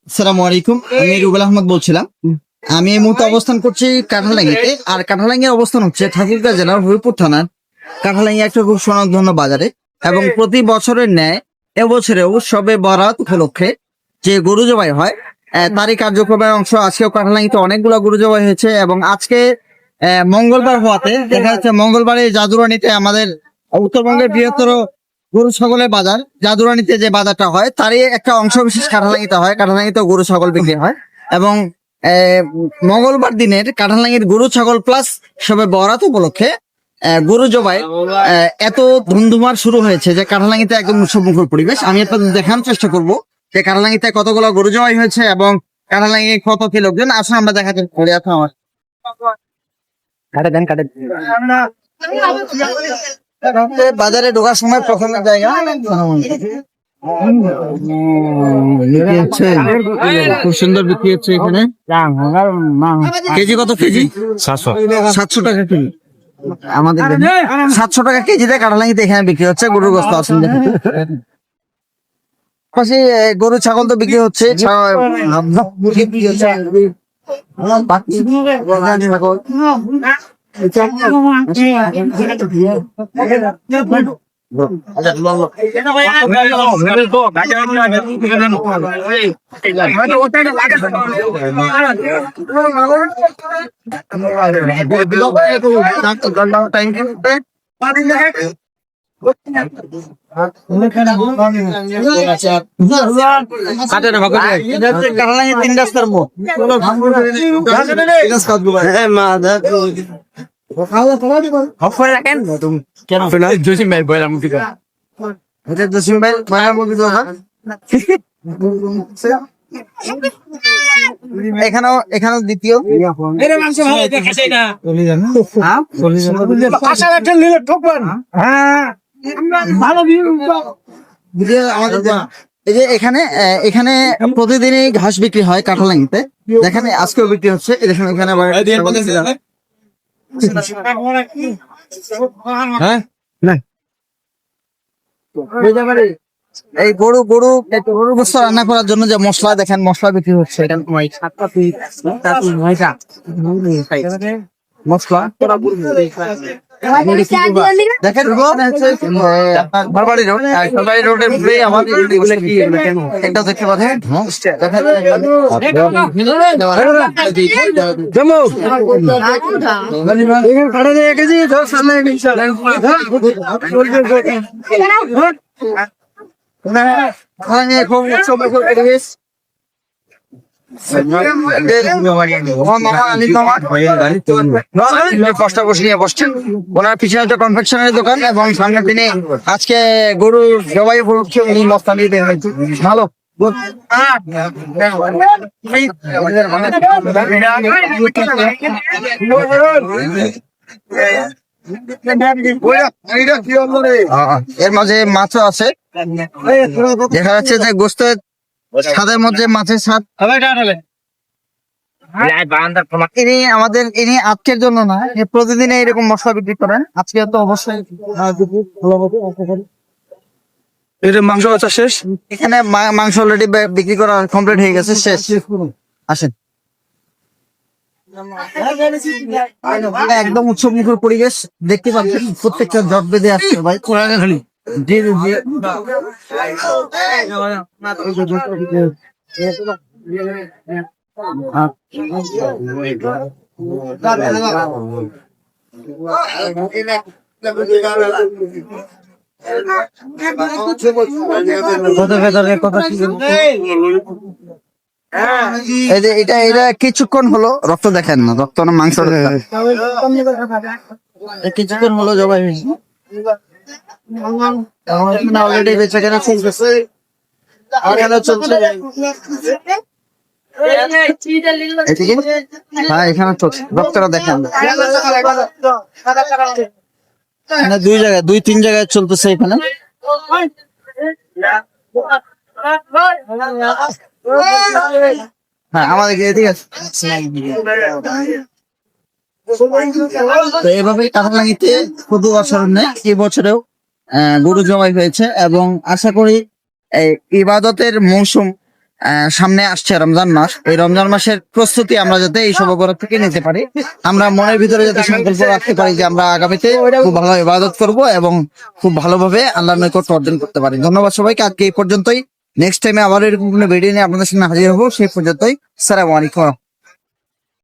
আসসালামু আলাইকুম, আমি রুবেল আহমদ বলছিলাম। আমি এই মুহূর্তে অবস্থান করছি কাঁঠালাঙ্গিতে। আর কাঁঠালাঙ্গির অবস্থান হচ্ছে ঠাকুরগাঁও জেলার হরিপুর থানার কাঁঠালাঙ্গি একটা খুব সুনামধন্য বাজারে। এবং প্রতি বছরের ন্যায় এবছরেও উৎসবে বরাত উপলক্ষে যে গরু জবাই হয় তারই কার্যক্রমের অংশ আজকেও কাঁঠালাঙ্গিতে অনেকগুলো গরু জবাই হয়েছে। এবং আজকে মঙ্গলবার হওয়াতে দেখা যাচ্ছে মঙ্গলবারে জাদুরানিতে আমাদের উত্তরবঙ্গের বৃহত্তর গরু ছাগলের বাজার জাদুরানিতে যে বাজারটা হয় তারই একটা অংশ বিশেষ কাঁঠালাঙ্গিতে হয়। কাঁঠালাঙ্গিতে গরু ছাগল বিক্রি হয় এবং মঙ্গলবার দিনের কাঁঠালাঙ্গির গরু ছাগল প্লাস সবে বরাত উপলক্ষে গরু জবাই এত ধুমধুমার শুরু হয়েছে যে কাঁঠালাঙ্গিতে একদম উৎসবমুখর পরিবেশ। আমি আপনাদের দেখানোর চেষ্টা করবো যে কাঁঠালাঙ্গিতে কতগুলো গরু জবাই হয়েছে এবং কাঁঠালাঙ্গি কত কি লোকজন আসলে আমরা দেখাতে পারি। এখন আমার বাজারে ঢোকার সময় প্রথমের জায়গা খুব সুন্দর বিক্রি হচ্ছে এখানে। কেজি কত? কেজি 700 টাকা কেজি। আমাদের 700 টাকা কেজিতে কাঁঠালাঙ্গিতে এখানে বিক্রি হচ্ছে গরুর গোস্ত। আসুন পাশে গরু ছাগল তো বিক্রি হচ্ছে। তিন রাস্তার মোড় এখানেও দ্বিতীয় এই যে এখানে এখানে প্রতিদিনই ঘাস বিক্রি হয় কাঁঠালাঙ্গিতে। দেখেন আজকেও বিক্রি হচ্ছে। দেখেন এখানে এই গরু গোস্ত রান্না করার জন্য যে মশলা, দেখেন মশলা বিক্রি হচ্ছে। মশলা দেখেন বারবাড়ি রোড, বারবাড়ি রোডের আমাদের একটা দেখতে পাচ্ছেন খুব পরিবেশ। কষ্ট বসে নিয়ে বসছেন। ওনার পিছনে একটা কনফেকশনের দোকান এবং সামনে তিনি আজকে গরু জবাই উপলক্ষে উনি মস্তা নিয়ে ভালো এর মাঝে মাছও আছে। দেখা যাচ্ছে যে গোস্তের স্বাদের মধ্যে মাছের স্বাদ। ইনি আজকের জন্য না, প্রতিদিন এরকম মশলা বিক্রি করেন। আজকে তো অবশ্যই মাংস আচ্ছা শেষ। এখানে মাংস অলরেডি বিক্রি করা কমপ্লিট হয়ে গেছে, শেষ। আসেন, একদম উৎসব মুখর পরিবেশ দেখতে পাচ্ছেন। প্রত্যেকটা জট বেঁধে আসছে ভাই খালি এটা কিছুক্ষণ হলো রক্ত দেখেন না, রক্ত না মাংস কিছুক্ষণ হলো জবাই হয়েছে। অলরেডি বেচাকেনা চলতেছে। হ্যাঁ এখানে চলছে, রক্তটা দেখেন দুই জায়গায়, 2-3 জায়গায় চলতেছে এখানে। হ্যাঁ আমাদের ঠিক আছে। তো এভাবেই কাঁঠালাঙ্গিতে প্রতি বছর নেই, এবছরেও গরু জবাই হয়েছে এবং আশা করি এই ইবাদতের মৌসুম সামনে আসছে রমজান মাস, এই রমজান মাসের প্রস্তুতি আমরা যাতে এই সব উপর থেকে নিতে পারি, আমরা মনের ভিতরে যাতে সংকল্প রাখতে পারি যে আমরা আগামীতে খুব ভালো ইবাদত করব এবং খুব ভালোভাবে আল্লাহর নৈকট্য অর্জন করতে পারি। ধন্যবাদ সবাইকে, আজকে এই পর্যন্তই। নেক্সট টাইমে আবার এরকম কোনো ভিডিও নিয়ে আপনাদের সামনে হাজির হবো, সেই পর্যন্তই। আসসালামু আলাইকুম।